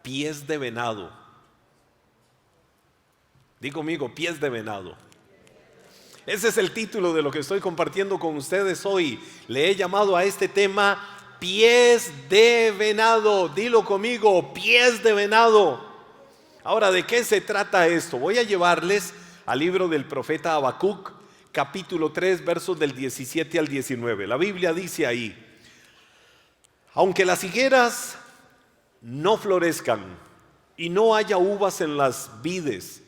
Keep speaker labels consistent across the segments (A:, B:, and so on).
A: pies de venado. Diga conmigo, pies de venado. Ese es el título de lo que estoy compartiendo con ustedes hoy. Le he llamado a este tema pies de venado. Dilo conmigo, pies de venado. Ahora, ¿de qué se trata esto? Voy a llevarles al libro del profeta Habacuc, capítulo 3, versos del 17 al 19. La Biblia dice ahí: aunque las higueras no florezcan y no haya uvas en las vides,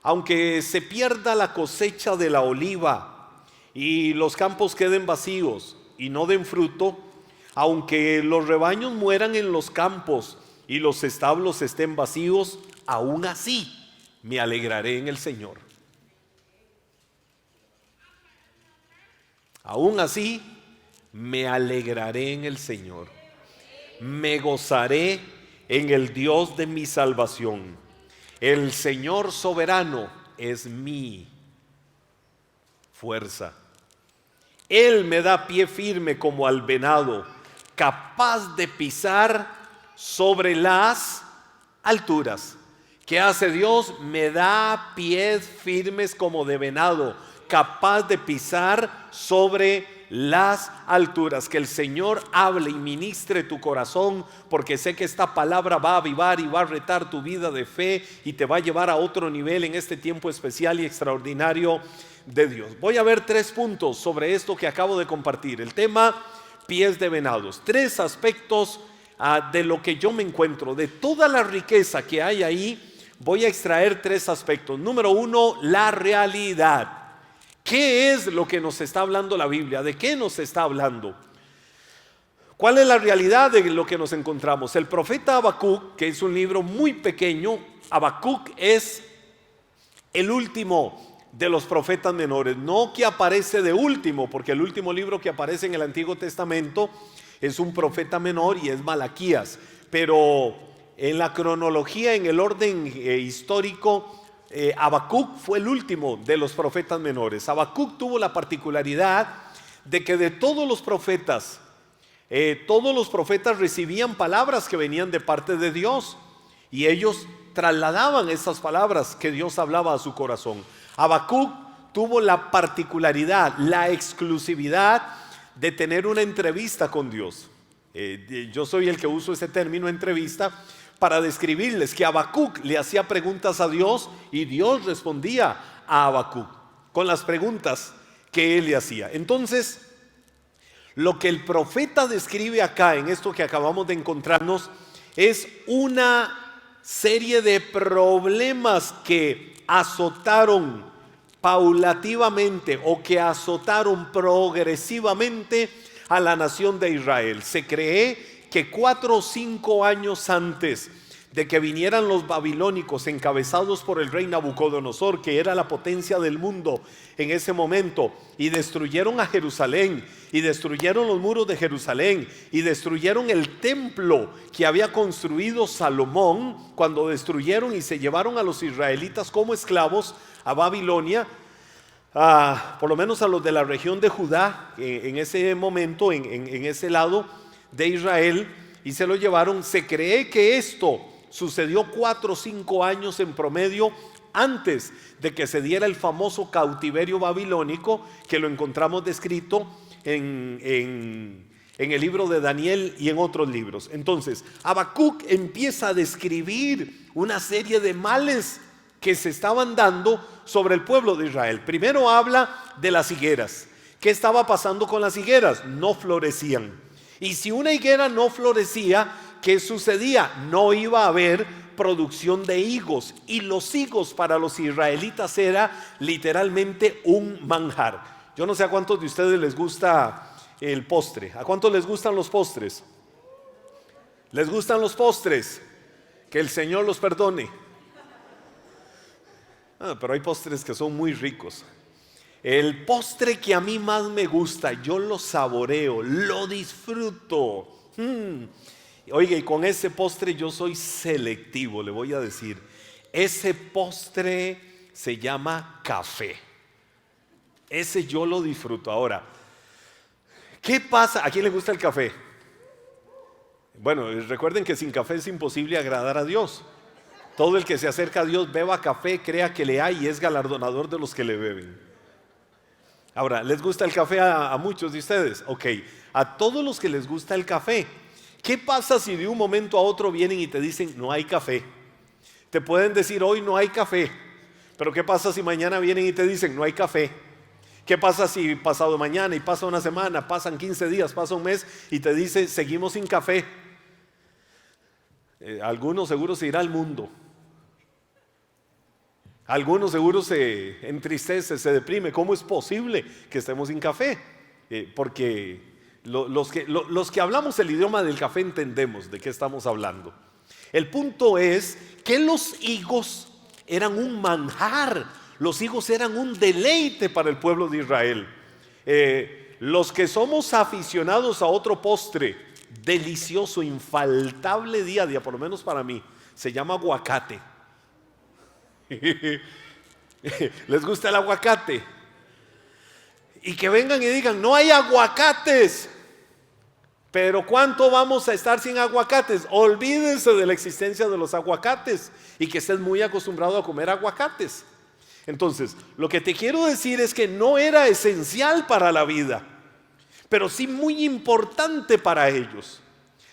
A: aunque se pierda la cosecha de la oliva y los campos queden vacíos y no den fruto, aunque los rebaños mueran en los campos y los establos estén vacíos, aún así me alegraré en el Señor. Aún así me alegraré en el Señor. Me gozaré en el Dios de mi salvación. El Señor soberano es mi fuerza. Él me da pie firme como al venado, capaz de pisar sobre las alturas. ¿Qué hace Dios? Me da pies firmes como de venado, capaz de pisar sobre las alturas. Que el Señor hable y ministre tu corazón, porque sé que esta palabra va a avivar y va a retar tu vida de fe y te va a llevar a otro nivel en este tiempo especial y extraordinario de Dios. Voy a ver 3 puntos sobre esto que acabo de compartir. El tema pies de venados. 3 aspectos de lo que yo me encuentro, de toda la riqueza que hay ahí. Voy a extraer 3 aspectos. Número 1, la realidad. ¿Qué es lo que nos está hablando la Biblia? ¿De qué nos está hablando? ¿Cuál es la realidad de lo que nos encontramos? El profeta Habacuc, que es un libro muy pequeño, Habacuc es el último de los profetas menores, no que aparece de último, porque el último libro que aparece en el Antiguo Testamento es un profeta menor y es Malaquías, pero en la cronología, en el orden histórico, Habacuc fue el último de los profetas menores. Habacuc tuvo la particularidad de que de todos los profetas recibían palabras que venían de parte de Dios y ellos trasladaban esas palabras que Dios hablaba a su corazón. Habacuc tuvo la particularidad, la exclusividad de tener una entrevista con Dios. Yo soy el que uso ese término, entrevista, para describirles que Habacuc le hacía preguntas a Dios y Dios respondía a Habacuc con las preguntas que él le hacía. Entonces, lo que el profeta describe acá en esto que acabamos de encontrarnos es una serie de problemas que azotaron paulativamente o que azotaron progresivamente a la nación de Israel. Se cree que 4 o 5 años antes de que vinieran los babilónicos encabezados por el rey Nabucodonosor, que era la potencia del mundo en ese momento, y destruyeron a Jerusalén, y destruyeron los muros de Jerusalén, y destruyeron el templo que había construido Salomón, cuando destruyeron y se llevaron a los israelitas como esclavos a Babilonia, por lo menos a los de la región de Judá, en ese momento, en ese lado de Israel, y se lo llevaron. Se cree que esto sucedió 4 o 5 años en promedio antes de que se diera el famoso cautiverio babilónico, que lo encontramos descrito en el libro de Daniel y en otros libros. Entonces, Habacuc empieza a describir una serie de males que se estaban dando sobre el pueblo de Israel. Primero habla de las higueras. ¿Qué estaba pasando con las higueras? No florecían. Y si una higuera no florecía, ¿qué sucedía? No iba a haber producción de higos. Y los higos para los israelitas era literalmente un manjar. Yo no sé a cuántos de ustedes les gusta el postre. ¿A cuántos les gustan los postres? ¿Les gustan los postres? Que el Señor los perdone. Pero hay postres que son muy ricos. El postre que a mí más me gusta, yo lo saboreo, lo disfruto. Oiga, y con ese postre yo soy selectivo, le voy a decir. Ese postre se llama café. Ese yo lo disfruto. Ahora, ¿qué pasa? ¿A quién le gusta el café? Bueno, recuerden que sin café es imposible agradar a Dios. Todo el que se acerca a Dios beba café, crea que le hay y es galardonador de los que le beben. Ahora, ¿les gusta el café a muchos de ustedes? Ok, a todos los que les gusta el café, ¿qué pasa si de un momento a otro vienen y te dicen no hay café? Te pueden decir hoy no hay café, pero ¿qué pasa si mañana vienen y te dicen no hay café? ¿Qué pasa si pasado mañana y pasa una semana, pasan 15 días, pasa un mes y te dice seguimos sin café? Algunos seguro se irá al mundo. Algunos seguro se entristece, se deprime. ¿Cómo es posible que estemos sin café? Porque los que hablamos el idioma del café entendemos de qué estamos hablando. El punto es que los higos eran un manjar. Los higos eran un deleite para el pueblo de Israel. Los que somos aficionados a otro postre delicioso, infaltable día a día, por lo menos para mí, se llama aguacate. ¿Les gusta el aguacate? Y que vengan y digan no hay aguacates. Pero ¿cuánto vamos a estar sin aguacates? Olvídense de la existencia de los aguacates y que estés muy acostumbrado a comer aguacates. Entonces, lo que te quiero decir es que no era esencial para la vida, pero sí muy importante para ellos.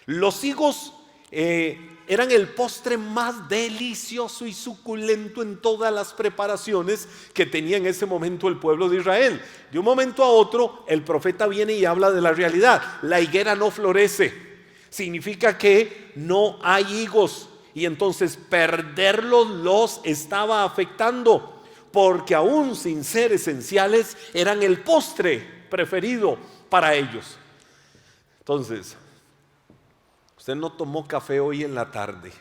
A: Los higos eran el postre más delicioso y suculento en todas las preparaciones que tenía en ese momento el pueblo de Israel. De un momento a otro el profeta viene y habla de la realidad. La higuera no florece, significa que no hay higos, y entonces perderlos los estaba afectando, porque aún sin ser esenciales eran el postre preferido para ellos. Entonces, usted no tomó café hoy en la tarde.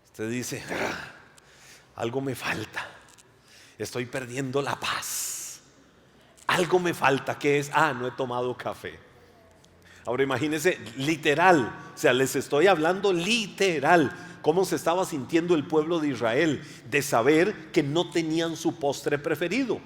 A: Usted dice, algo me falta. Estoy perdiendo la paz. Algo me falta. ¿Qué es? No he tomado café. Ahora imagínense, literal, o sea, les estoy hablando literal, cómo se estaba sintiendo el pueblo de Israel de saber que no tenían su postre preferido.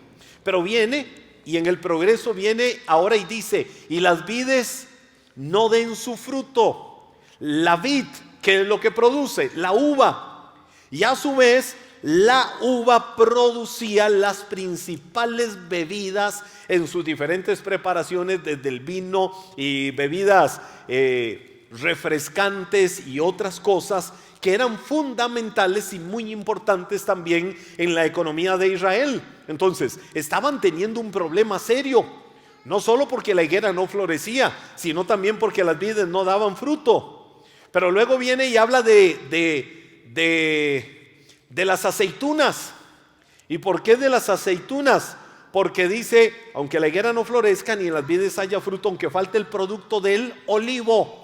A: Pero viene, y en el progreso viene ahora y dice, y las vides no den su fruto. La vid, ¿qué es lo que produce? La uva. Y a su vez, la uva producía las principales bebidas en sus diferentes preparaciones, desde el vino y bebidas refrescantes y otras cosas que eran fundamentales y muy importantes también en la economía de Israel. Entonces, estaban teniendo un problema serio. No solo porque la higuera no florecía, sino también porque las vides no daban fruto. Pero luego viene y habla de las aceitunas. ¿Y por qué de las aceitunas? Porque dice, aunque la higuera no florezca ni en las vides haya fruto, aunque falte el producto del olivo.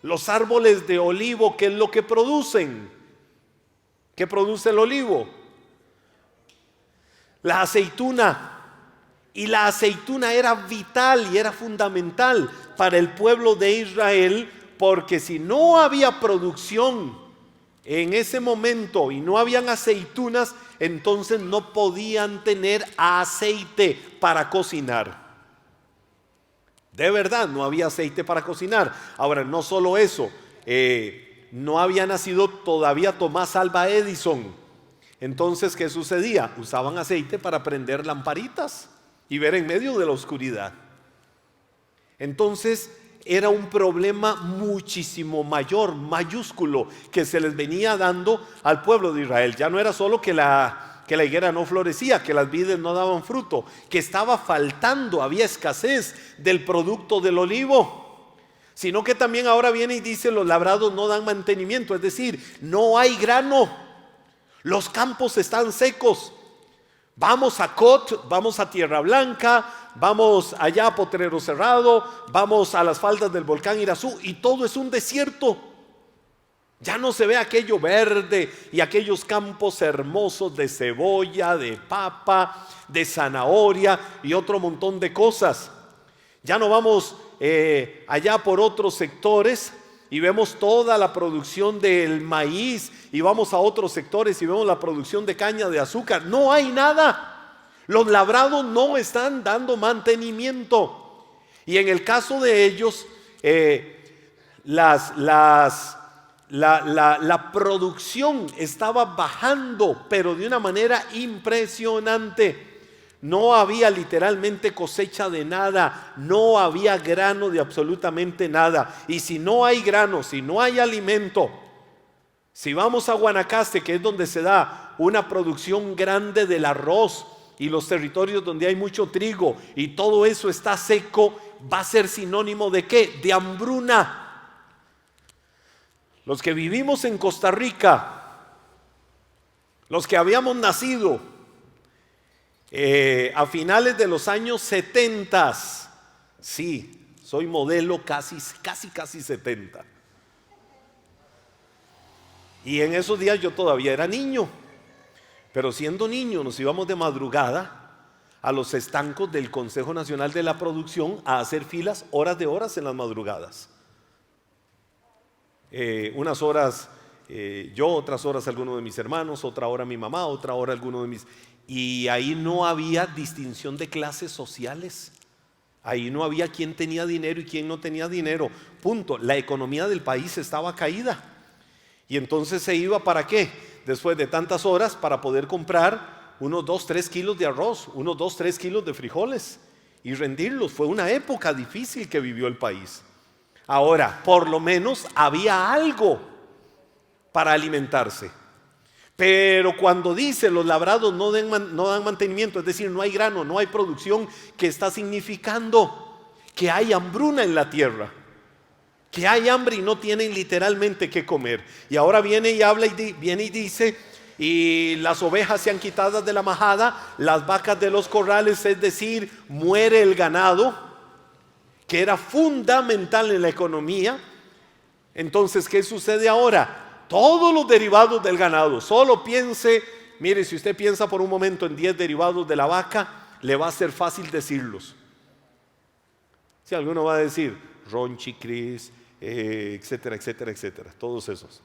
A: Los árboles de olivo, ¿qué es lo que producen? ¿Qué produce el olivo? La aceituna. Y la aceituna era vital y era fundamental para el pueblo de Israel, porque si no había producción en ese momento y no habían aceitunas, entonces no podían tener aceite para cocinar. De verdad, no había aceite para cocinar. Ahora, no solo eso, no había nacido todavía Tomás Alva Edison. Entonces, ¿qué sucedía? Usaban aceite para prender lamparitas y ver en medio de la oscuridad. Entonces era un problema muchísimo mayor, mayúsculo, que se les venía dando al pueblo de Israel. Ya no era solo que la higuera no florecía, que las vides no daban fruto, que estaba faltando, había escasez del producto del olivo, sino que también ahora viene y dice los labrados no dan mantenimiento, es decir, no hay grano, los campos están secos. Vamos a Cot, vamos a Tierra Blanca, vamos allá a Potrero Cerrado, vamos a las faldas del volcán Irazú y todo es un desierto. Ya no se ve aquello verde y aquellos campos hermosos de cebolla, de papa, de zanahoria y otro montón de cosas. Ya no vamos allá por otros sectores y vemos toda la producción del maíz, y vamos a otros sectores y vemos la producción de caña de azúcar. No hay nada. Los labrados no están dando mantenimiento. Y en el caso de ellos, la producción estaba bajando, pero de una manera impresionante. No había literalmente cosecha de nada, no había grano de absolutamente nada. Y si no hay grano, si no hay alimento, si vamos a Guanacaste, que es donde se da una producción grande del arroz, y los territorios donde hay mucho trigo, y todo eso está seco, va a ser sinónimo ¿de qué? De hambruna. Los que vivimos en Costa Rica, los que habíamos nacido a finales de los años 70, sí, soy modelo casi 70. Y en esos días yo todavía era niño, pero siendo niño nos íbamos de madrugada a los estancos del Consejo Nacional de la Producción a hacer filas horas de horas en las madrugadas. Unas horas yo, otras horas alguno de mis hermanos, otra hora mi mamá, otra hora alguno de mis... Y ahí no había distinción de clases sociales. Ahí no había quién tenía dinero y quién no tenía dinero. Punto. La economía del país estaba caída. Y entonces se iba ¿para qué? Después de tantas horas para poder comprar unos 2-3 kilos de arroz, unos 2-3 kilos de frijoles y rendirlos. Fue una época difícil que vivió el país. Ahora, por lo menos había algo para alimentarse. Pero cuando dice los labrados no dan mantenimiento, es decir, no hay grano, no hay producción, ¿qué está significando? Que hay hambruna en la tierra, que hay hambre y no tienen literalmente qué comer. Y ahora viene y habla viene y dice, y las ovejas sean quitadas de la majada, las vacas de los corrales, es decir, muere el ganado, que era fundamental en la economía. Entonces, ¿qué sucede ahora? Todos los derivados del ganado, solo piense, mire, si usted piensa por un momento en 10 derivados de la vaca, le va a ser fácil decirlos. Si alguno va a decir ron, chicris, etcétera, etcétera, etcétera, todos esos.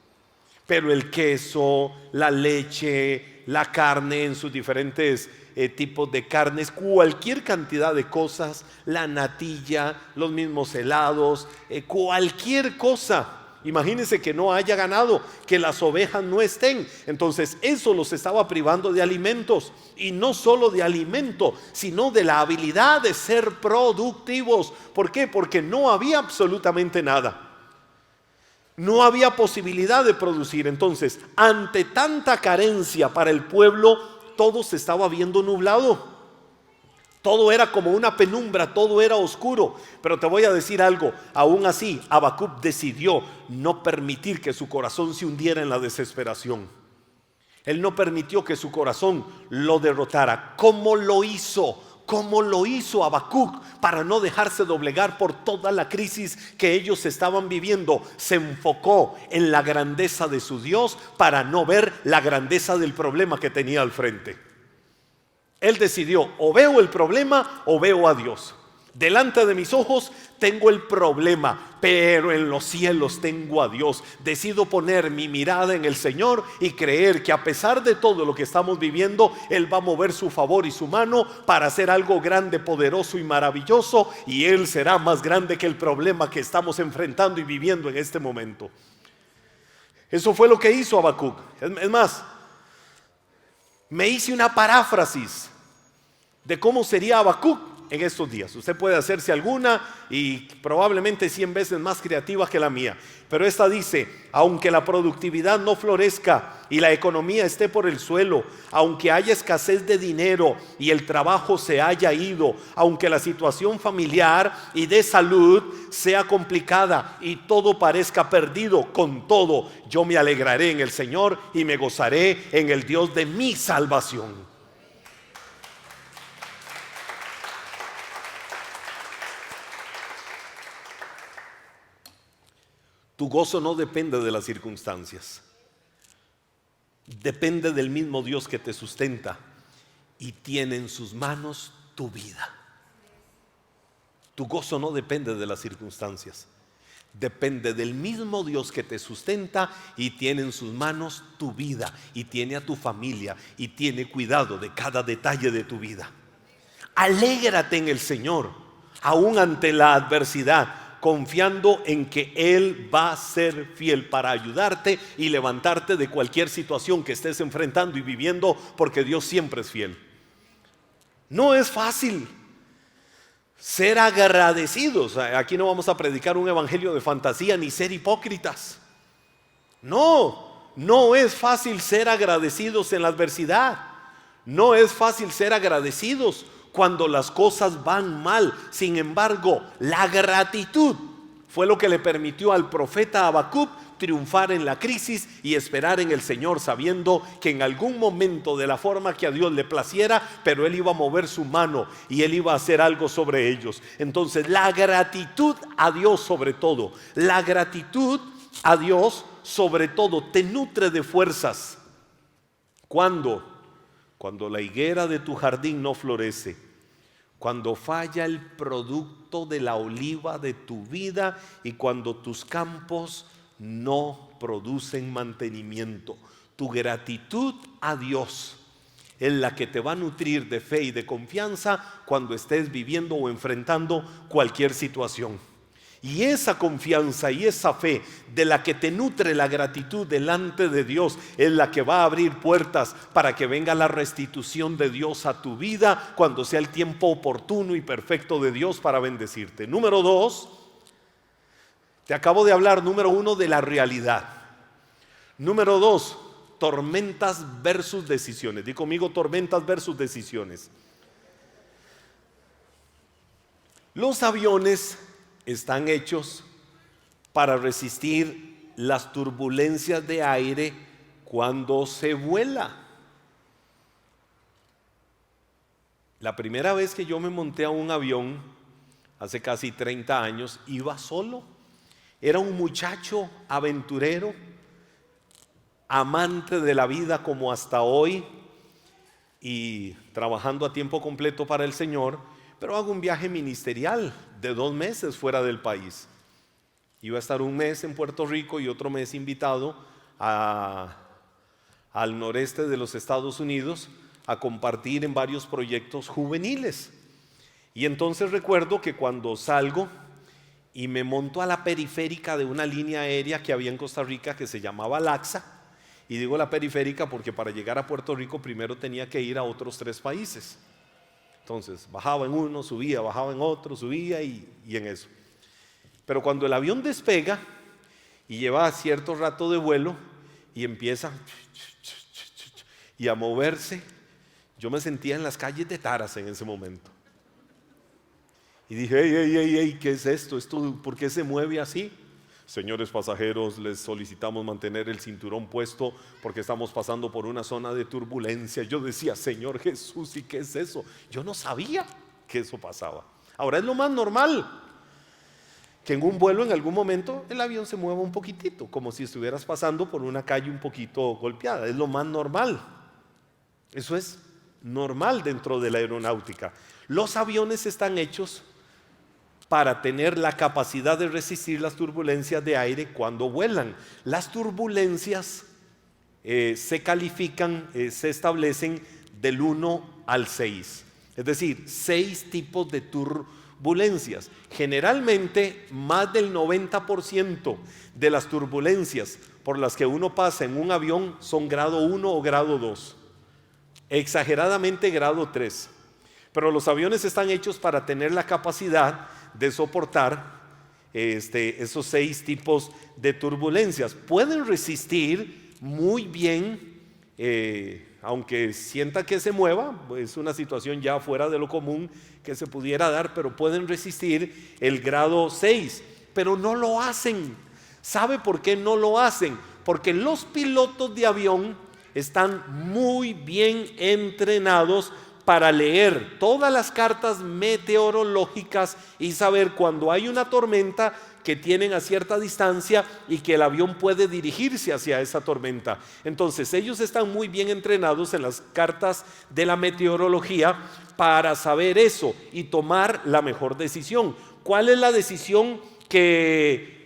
A: Pero el queso, la leche, la carne en sus diferentes tipos de carnes, cualquier cantidad de cosas, la natilla, los mismos helados, cualquier cosa. Imagínense que no haya ganado, que las ovejas no estén. Entonces eso los estaba privando de alimentos. Y no solo de alimento, sino de la habilidad de ser productivos. ¿Por qué? Porque no había absolutamente nada. No había posibilidad de producir. Entonces, ante tanta carencia para el pueblo, todo se estaba viendo nublado. Todo era como una penumbra, todo era oscuro. Pero te voy a decir algo, aún así Habacuc decidió no permitir que su corazón se hundiera en la desesperación. Él no permitió que su corazón lo derrotara. ¿Cómo lo hizo? ¿Cómo lo hizo Habacuc para no dejarse doblegar por toda la crisis que ellos estaban viviendo? Se enfocó en la grandeza de su Dios para no ver la grandeza del problema que tenía al frente. Él decidió, o veo el problema o veo a Dios. Delante de mis ojos tengo el problema, pero en los cielos tengo a Dios. Decido poner mi mirada en el Señor y creer que a pesar de todo lo que estamos viviendo, Él va a mover su favor y su mano para hacer algo grande, poderoso y maravilloso. Y Él será más grande que el problema que estamos enfrentando y viviendo en este momento. Eso fue lo que hizo Habacuc. Es más, me hice una paráfrasis de cómo sería Habacuc en estos días. Usted puede hacerse alguna y probablemente 100 veces más creativa que la mía. Pero esta dice, aunque la productividad no florezca y la economía esté por el suelo, aunque haya escasez de dinero y el trabajo se haya ido, aunque la situación familiar y de salud sea complicada y todo parezca perdido, con todo yo me alegraré en el Señor y me gozaré en el Dios de mi salvación. Tu gozo no depende de las circunstancias, depende del mismo Dios que te sustenta y tiene en sus manos tu vida. Tu gozo no depende de las circunstancias, depende del mismo Dios que te sustenta y tiene en sus manos tu vida y tiene a tu familia y tiene cuidado de cada detalle de tu vida. Alégrate en el Señor, aún ante la adversidad. confiando en que Él va a ser fiel para ayudarte y levantarte de cualquier situación que estés enfrentando y viviendo, porque Dios siempre es fiel. No es fácil ser agradecidos. Aquí no vamos a predicar un evangelio de fantasía ni ser hipócritas. No es fácil ser agradecidos en la adversidad. No es fácil ser agradecidos cuando las cosas van mal. Sin embargo, la gratitud fue lo que le permitió al profeta Habacuc triunfar en la crisis y esperar en el Señor, sabiendo que en algún momento, de la forma que a Dios le placiera, pero Él iba a mover su mano y Él iba a hacer algo sobre ellos. Entonces, la gratitud a Dios sobre todo, la gratitud a Dios sobre todo te nutre de fuerzas. ¿Cuándo? Cuando la higuera de tu jardín no florece, cuando falla el producto de la oliva de tu vida y cuando tus campos no producen mantenimiento. Tu gratitud a Dios es la que te va a nutrir de fe y de confianza cuando estés viviendo o enfrentando cualquier situación. Y esa confianza y esa fe de la que te nutre la gratitud delante de Dios es la que va a abrir puertas para que venga la restitución de Dios a tu vida cuando sea el tiempo oportuno y perfecto de Dios para bendecirte. Número 2, te acabo de hablar, número 1, de la realidad. Número 2, tormentas versus decisiones. Di conmigo, tormentas versus decisiones. Los aviones están hechos para resistir las turbulencias de aire cuando se vuela. La primera vez que yo me monté a un avión, hace casi 30 años, iba solo. Era un muchacho aventurero, amante de la vida como hasta hoy y trabajando a tiempo completo para el Señor, pero hago un viaje ministerial de 2 meses fuera del país. Iba a estar un mes en Puerto Rico y otro mes invitado al noreste de los Estados Unidos a compartir en varios proyectos juveniles. Y entonces recuerdo que cuando salgo y me monto a la periférica de una línea aérea que había en Costa Rica que se llamaba LAXA, y digo la periférica porque para llegar a Puerto Rico primero tenía que ir a otros 3 países. Entonces bajaba en uno, subía, bajaba en otro, subía y en eso. Pero cuando el avión despega y lleva cierto rato de vuelo y empieza y a moverse, yo me sentía en las calles de Taras en ese momento. Y dije, ey, ¿qué es esto? ¿Por qué se mueve así? Señores pasajeros, les solicitamos mantener el cinturón puesto porque estamos pasando por una zona de turbulencia. Yo decía, Señor Jesús, ¿y qué es eso? Yo no sabía que eso pasaba. Ahora es lo más normal que en un vuelo en algún momento el avión se mueva un poquitito, como si estuvieras pasando por una calle un poquito golpeada. Es lo más normal. Eso es normal dentro de la aeronáutica. Los aviones están hechos para tener la capacidad de resistir las turbulencias de aire cuando vuelan. Las turbulencias se califican, se establecen del 1 al 6. Es decir, 6 tipos de turbulencias. Generalmente, más del 90% de las turbulencias por las que uno pasa en un avión son grado 1 o grado 2. Exageradamente grado 3. Pero los aviones están hechos para tener la capacidad de soportar esos 6 tipos de turbulencias. Pueden resistir muy bien, aunque sienta que se mueva, es una situación ya fuera de lo común que se pudiera dar, pero pueden resistir el grado 6, pero no lo hacen. ¿Sabe por qué no lo hacen? Porque los pilotos de avión están muy bien entrenados para leer todas las cartas meteorológicas y saber cuando hay una tormenta que tienen a cierta distancia y que el avión puede dirigirse hacia esa tormenta. Entonces ellos están muy bien entrenados en las cartas de la meteorología para saber eso y tomar la mejor decisión. ¿Cuál es la decisión que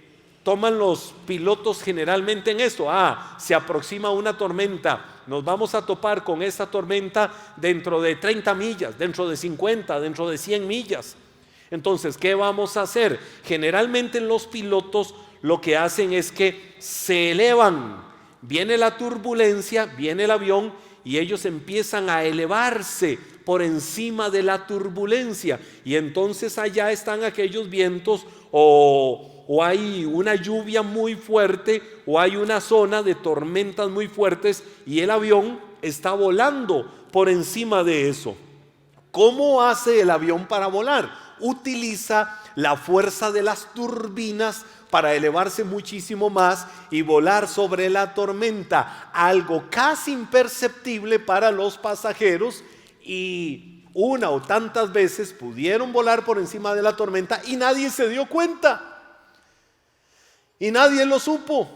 A: toman los pilotos generalmente en esto? Se aproxima una tormenta, nos vamos a topar con esta tormenta dentro de 30 millas, dentro de 50, dentro de 100 millas. Entonces, ¿qué vamos a hacer? Generalmente los pilotos lo que hacen es que se elevan. Viene la turbulencia, viene el avión y ellos empiezan a elevarse por encima de la turbulencia. Y entonces allá están aquellos vientos o hay una lluvia muy fuerte o hay una zona de tormentas muy fuertes y el avión está volando por encima de eso. ¿Cómo hace el avión para volar? Utiliza la fuerza de las turbinas para elevarse muchísimo más y volar sobre la tormenta, algo casi imperceptible para los pasajeros, y una o tantas veces pudieron volar por encima de la tormenta y nadie se dio cuenta y nadie lo supo.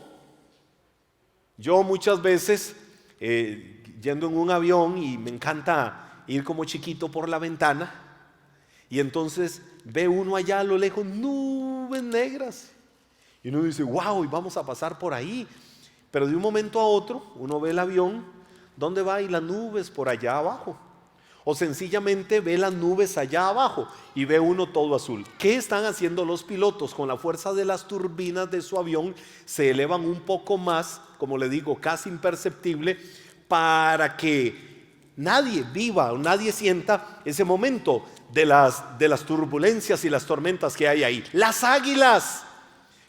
A: Yo muchas veces yendo en un avión, y me encanta ir como chiquito por la ventana, y entonces ve uno allá a lo lejos nubes negras y uno dice wow, y vamos a pasar por ahí, pero de un momento a otro uno ve el avión, ¿dónde va? Y las nubes por allá abajo, o sencillamente ve las nubes allá abajo y ve uno todo azul. ¿Qué están haciendo los pilotos? Con la fuerza de las turbinas de su avión se elevan un poco más, como le digo, casi imperceptible, para que nadie viva o nadie sienta ese momento de las turbulencias y las tormentas que hay ahí. Las águilas,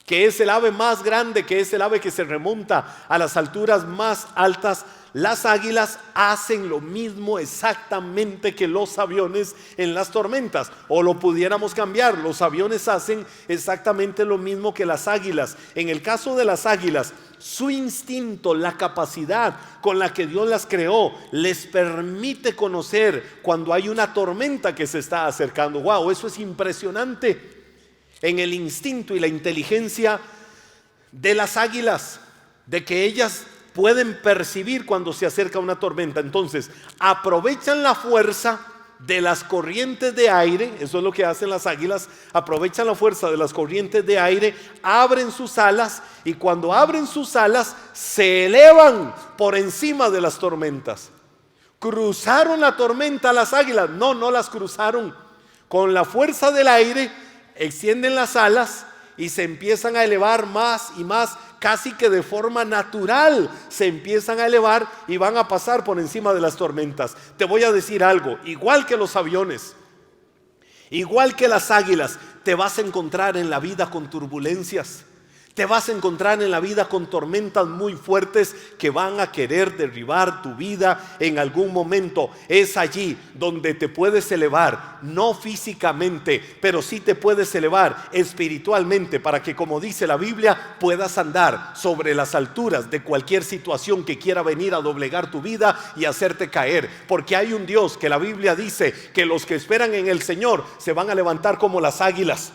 A: que es el ave más grande, que es el ave que se remonta a las alturas más altas, las águilas hacen lo mismo exactamente que los aviones en las tormentas. O lo pudiéramos cambiar, los aviones hacen exactamente lo mismo que las águilas. En el caso de las águilas, su instinto, la capacidad con la que Dios las creó, les permite conocer cuando hay una tormenta que se está acercando. Wow, eso es impresionante. En el instinto y la inteligencia de las águilas, de que ellas pueden percibir cuando se acerca una tormenta. Entonces aprovechan la fuerza de las corrientes de aire, eso es lo que hacen las águilas, aprovechan la fuerza de las corrientes de aire, abren sus alas, y cuando abren sus alas se elevan por encima de las tormentas. ¿Cruzaron la tormenta las águilas? No, no las cruzaron. Con la fuerza del aire extienden las alas y se empiezan a elevar más y más, casi que de forma natural se empiezan a elevar y van a pasar por encima de las tormentas. Te voy a decir algo, igual que los aviones, igual que las águilas, te vas a encontrar en la vida con turbulencias. Te vas a encontrar en la vida con tormentas muy fuertes que van a querer derribar tu vida en algún momento. Es allí donde te puedes elevar, no físicamente, pero sí te puedes elevar espiritualmente, para que, como dice la Biblia, puedas andar sobre las alturas de cualquier situación que quiera venir a doblegar tu vida y hacerte caer. Porque hay un Dios que la Biblia dice que los que esperan en el Señor se van a levantar como las águilas.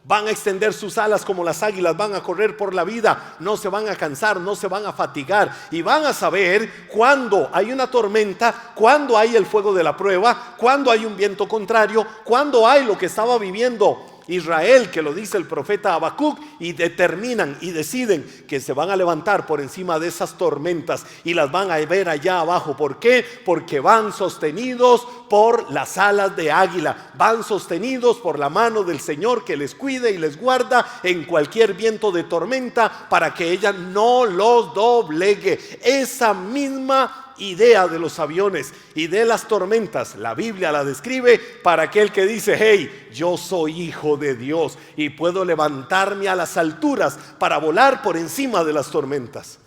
A: Van a extender sus alas como las águilas, van a correr por la vida, no se van a cansar, no se van a fatigar, y van a saber cuando hay una tormenta, cuando hay el fuego de la prueba, cuando hay un viento contrario, cuando hay lo que estaba viviendo Israel, que lo dice el profeta Habacuc, y determinan y deciden que se van a levantar por encima de esas tormentas y las van a ver allá abajo. ¿Por qué? Porque van sostenidos por las alas de águila, van sostenidos por la mano del Señor, que les cuida y les guarda en cualquier viento de tormenta, para que ella no los doblegue. Esa misma idea de los aviones y de las tormentas, la Biblia la describe para aquel que dice: hey, yo soy hijo de Dios y puedo levantarme a las alturas para volar por encima de las tormentas.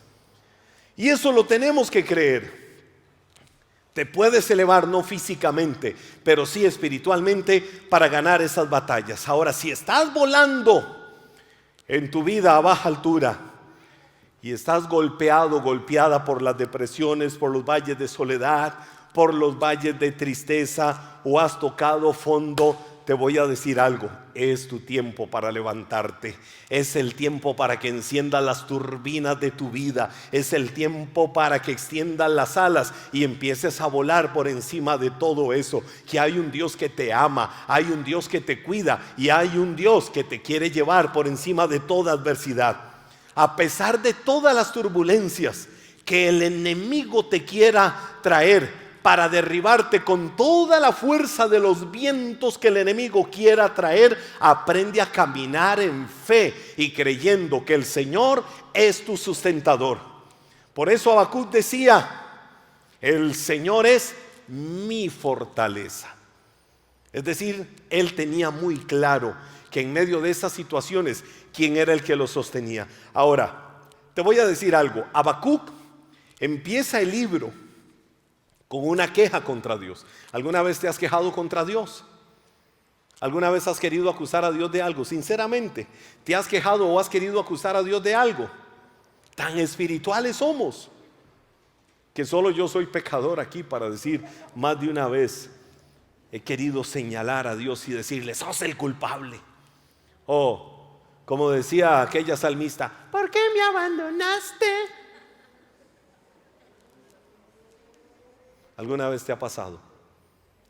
A: Y eso lo tenemos que creer. Te puedes elevar, no físicamente, pero sí espiritualmente, para ganar esas batallas. Ahora, si estás volando en tu vida a baja altura y estás golpeado, golpeada por las depresiones, por los valles de soledad, por los valles de tristeza, o has tocado fondo, te voy a decir algo: es tu tiempo para levantarte. Es el tiempo para que enciendas las turbinas de tu vida. Es el tiempo para que extiendas las alas y empieces a volar por encima de todo eso. Que hay un Dios que te ama, hay un Dios que te cuida, y hay un Dios que te quiere llevar por encima de toda adversidad. A pesar de todas las turbulencias que el enemigo te quiera traer, para derribarte con toda la fuerza de los vientos que el enemigo quiera traer, aprende a caminar en fe y creyendo que el Señor es tu sustentador. Por eso Habacuc decía: el Señor es mi fortaleza. Es decir, él tenía muy claro que en medio de esas situaciones, quién era el que lo sostenía. Ahora, te voy a decir algo. Habacuc empieza el libro con una queja contra Dios. ¿Alguna vez te has quejado contra Dios? ¿Alguna vez has querido acusar a Dios de algo? Sinceramente, ¿te has quejado o has querido acusar a Dios de algo? Tan espirituales somos que solo yo soy pecador aquí para decir más de una vez he querido señalar a Dios y decirle: sos el culpable. O como decía aquella salmista: ¿por qué me abandonaste? ¿Alguna vez te ha pasado?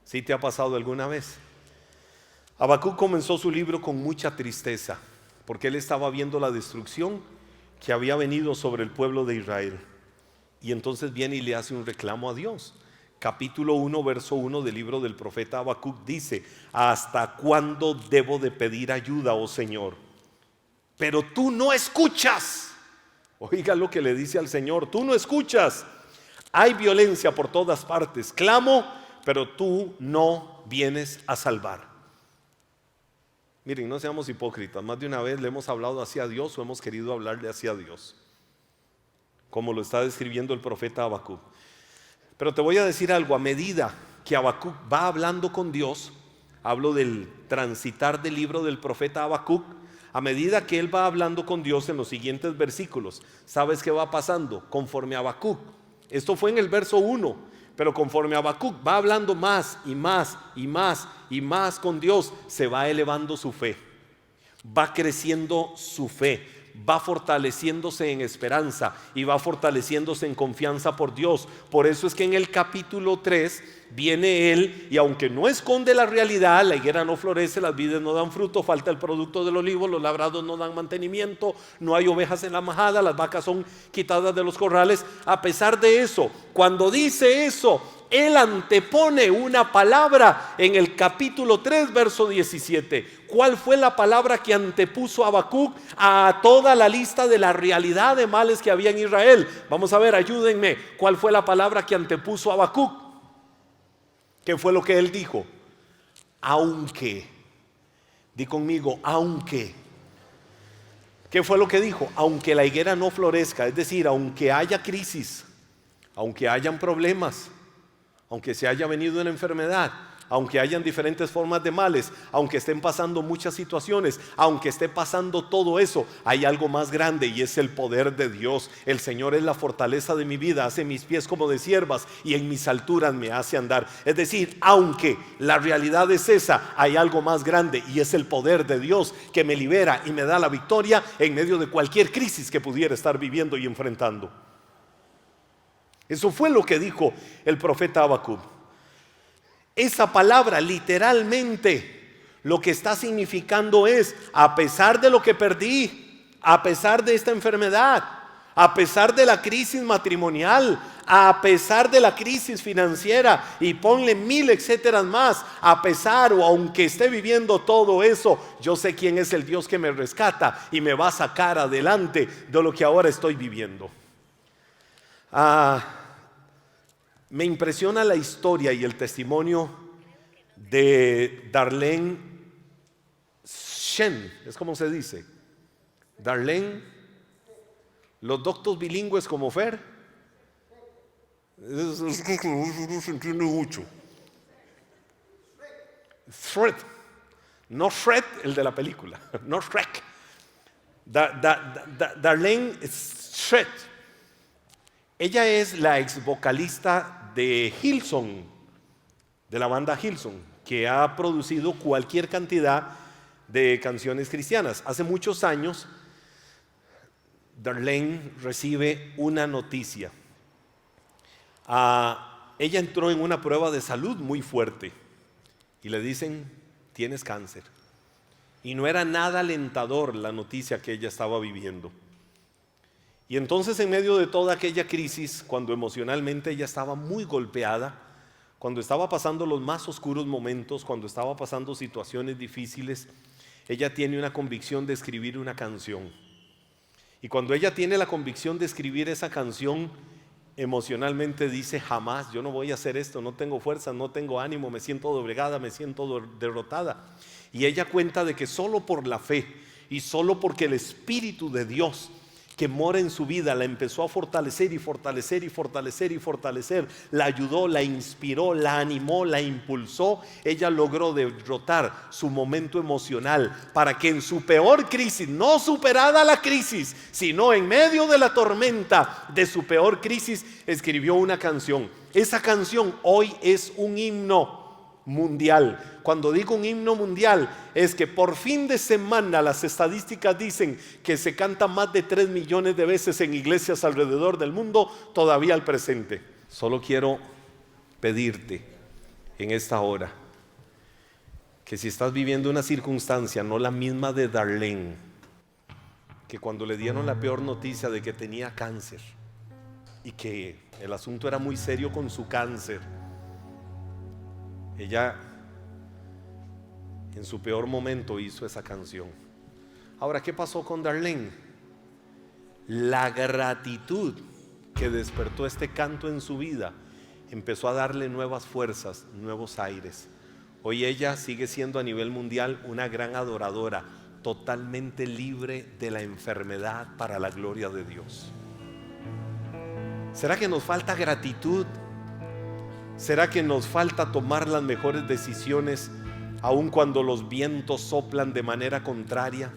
A: ¿Sí te ha pasado alguna vez? Habacuc comenzó su libro con mucha tristeza, porque él estaba viendo la destrucción que había venido sobre el pueblo de Israel. Y entonces viene y le hace un reclamo a Dios. Capítulo 1, verso 1 del libro del profeta Habacuc dice: ¿hasta cuándo debo de pedir ayuda, oh Señor? Pero tú no escuchas. Oiga lo que le dice al Señor: tú no escuchas. Hay violencia por todas partes. Clamo, pero tú no vienes a salvar. Miren, no seamos hipócritas. Más de una vez le hemos hablado hacia Dios o hemos querido hablarle hacia Dios, como lo está describiendo el profeta Habacuc. Pero te voy a decir algo: a medida que Habacuc va hablando con Dios, hablo del transitar del libro del profeta Habacuc, a medida que él va hablando con Dios en los siguientes versículos, ¿sabes qué va pasando? Conforme a Habacuc, esto fue en el verso 1, pero conforme Habacuc va hablando más y más y más y más con Dios, se va elevando su fe, va creciendo su fe, va fortaleciéndose en esperanza y va fortaleciéndose en confianza por Dios. Por eso es que en el capítulo 3 viene él, y aunque no esconde la realidad: la higuera no florece, las vides no dan fruto, falta el producto del olivo, los labrados no dan mantenimiento, no hay ovejas en la majada, las vacas son quitadas de los corrales. A pesar de eso, cuando dice eso, él antepone una palabra en el capítulo 3, verso 17. ¿Cuál fue la palabra que antepuso Habacuc a toda la lista de la realidad de males que había en Israel? Vamos a ver, ayúdenme. ¿Cuál fue la palabra que antepuso Habacuc? ¿Qué fue lo que él dijo? Aunque. Di conmigo, aunque. ¿Qué fue lo que dijo? Aunque la higuera no florezca, es decir, aunque haya crisis, aunque hayan problemas, aunque se haya venido una enfermedad, aunque hayan diferentes formas de males, aunque estén pasando muchas situaciones, aunque esté pasando todo eso, hay algo más grande, y es el poder de Dios. El Señor es la fortaleza de mi vida, hace mis pies como de ciervas y en mis alturas me hace andar. Es decir, aunque la realidad es esa, hay algo más grande, y es el poder de Dios que me libera y me da la victoria en medio de cualquier crisis que pudiera estar viviendo y enfrentando. Eso fue lo que dijo el profeta Habacuc. Esa palabra literalmente lo que está significando es: a pesar de lo que perdí, a pesar de esta enfermedad, a pesar de la crisis matrimonial, a pesar de la crisis financiera, y ponle 1000 etcétera más, a pesar o aunque esté viviendo todo eso, yo sé quién es el Dios que me rescata y me va a sacar adelante de lo que ahora estoy viviendo. Me impresiona la historia y el testimonio de Darlene Shen, es como se dice, Darlene, los doctos bilingües como Fer, no se entiende mucho. Fred, no Fred el de la película, no Shrek, Darlene Shred. Ella es la ex vocalista de Hillsong, de la banda Hillsong, que ha producido cualquier cantidad de canciones cristianas. Hace muchos años, Darlene recibe una noticia. Ella entró en una prueba de salud muy fuerte y le dicen: tienes cáncer. Y no era nada alentador la noticia que ella estaba viviendo. Y entonces, en medio de toda aquella crisis, cuando emocionalmente ella estaba muy golpeada, cuando estaba pasando los más oscuros momentos, cuando estaba pasando situaciones difíciles, ella tiene una convicción de escribir una canción. Y cuando ella tiene la convicción de escribir esa canción, emocionalmente dice: jamás, yo no voy a hacer esto, no tengo fuerza, no tengo ánimo, me siento doblegada, me siento derrotada. Y ella cuenta de que solo por la fe y solo porque el Espíritu de Dios que mora en su vida la empezó a fortalecer y fortalecer y fortalecer y fortalecer, la ayudó, la inspiró, la animó, la impulsó, ella logró derrotar su momento emocional para que en su peor crisis, no superada la crisis, sino en medio de la tormenta de su peor crisis, escribió una canción. Esa canción hoy es un himno mundial. Cuando digo un himno mundial, es que por fin de semana las estadísticas dicen que se canta más de 3 millones de veces en iglesias alrededor del mundo todavía al presente. Solo quiero pedirte en esta hora que si estás viviendo una circunstancia no la misma de Darlene, que cuando le dieron la peor noticia de que tenía cáncer y que el asunto era muy serio con su cáncer, ella en su peor momento hizo esa canción. Ahora, ¿qué pasó con Darlene? La gratitud que despertó este canto en su vida empezó a darle nuevas fuerzas, nuevos aires. Hoy ella sigue siendo a nivel mundial una gran adoradora, totalmente libre de la enfermedad para la gloria de Dios. ¿Será que nos falta gratitud? ¿Será que nos falta tomar las mejores decisiones aun cuando los vientos soplan de manera contraria?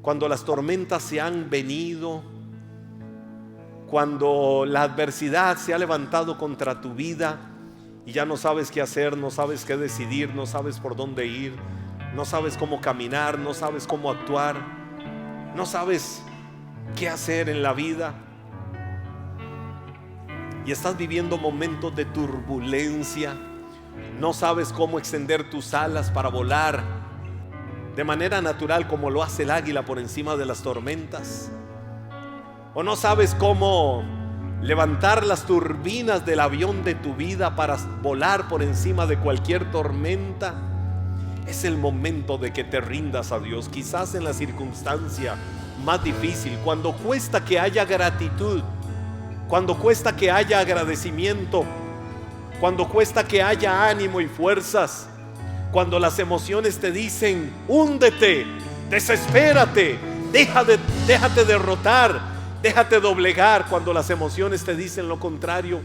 A: Cuando las tormentas se han venido, cuando la adversidad se ha levantado contra tu vida y ya no sabes qué hacer, no sabes qué decidir, no sabes por dónde ir, no sabes cómo caminar, no sabes cómo actuar, no sabes qué hacer en la vida. Y estás viviendo momentos de turbulencia, no sabes cómo extender tus alas para volar de manera natural como lo hace el águila por encima de las tormentas, o no sabes cómo levantar las turbinas del avión de tu vida para volar por encima de cualquier tormenta. Es el momento de que te rindas a Dios, quizás en la circunstancia más difícil, cuando cuesta que haya gratitud, cuando cuesta que haya agradecimiento, cuando cuesta que haya ánimo y fuerzas, cuando las emociones te dicen: húndete, desespérate, déjate derrotar, déjate doblegar. Cuando las emociones te dicen lo contrario,